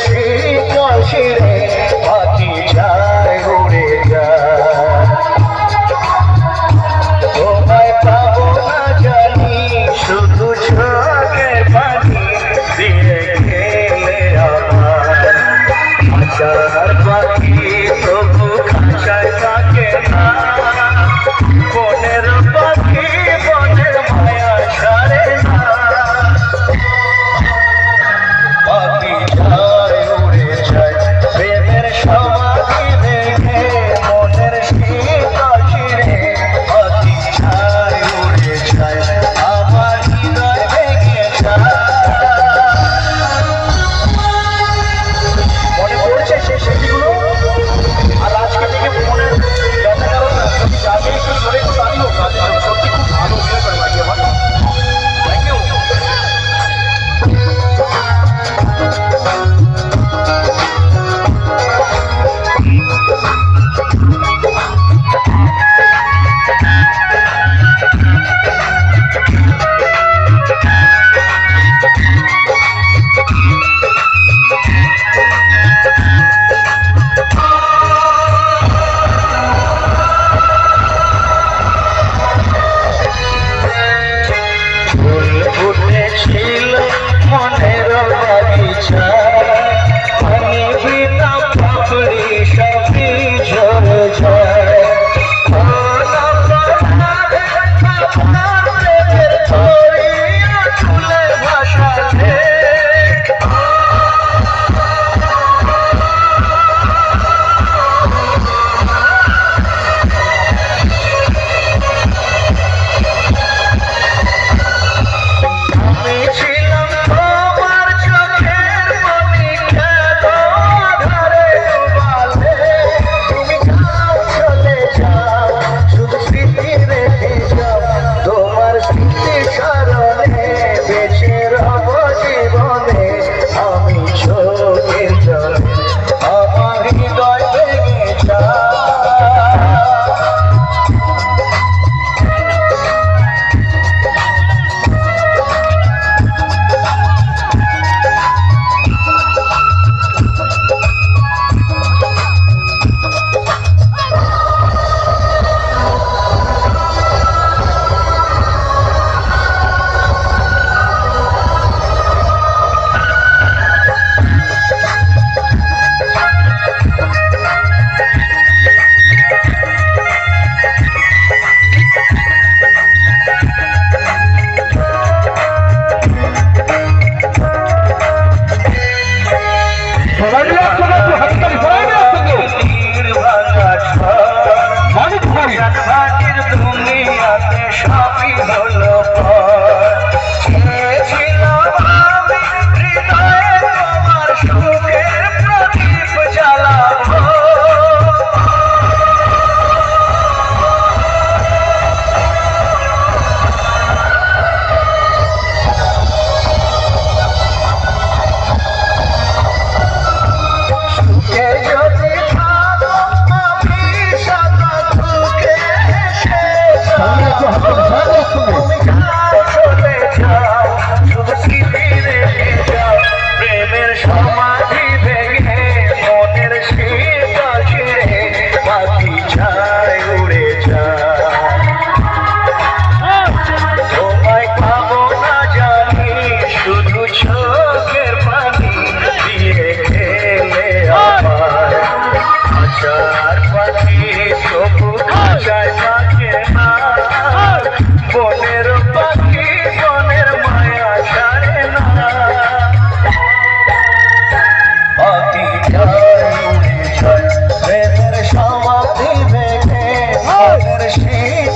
শীতল শিরে পাখি যায় উড়ে যায়। তোমায় পাবো না জানি শুধু চোখের পানি দিয়ে গেলে আমার খাঁচার পাখি তবু খাঁচায় থাকে না। বনের পাখি বনের মায়া ছাড়ে না। পাখি যায় উড়ে যায় প্রেমের সমাধি ভেঙে মনের শীতল শিরে পাখি যায় উড়ে যায় আমার হৃদয় ভেঙে যায়। মনে পড়ছে সেই স্মৃতিগুলো আর আজকে থেকে মনে ব্যথা কারণ যাকে একটু জোরে একটু দাঁড়িয়ে হোক সত্যি খুব ভালো অভিনয় করে বাকি আমার। Thank you. ছিল মনের বাগিচা আমি বিনা পাপড়ি সবই ঝরে যায়। ফুলের ভাষাতে দুনিয়াতে সবই হলো ছিলাম আমি হৃদয়ে তোমার সুখের প্রদীপ জ্বালাবো। সুখে যদি প্রেমের সমাধি ভেঙে মনের শীতল শিরে পাখি যায় উড়ে যায়। তোমায় পাবো না জানি শুধু চোখের পানি দিয়ে গেলে আমার খাঁচার পাখি তবু খাঁচায় থাকে না। বনের পাখি বনের মায়া ছাড়ে না। পাখি যায় উড়ে যায় প্রেমের সমাধি ভেঙে মনের শীতল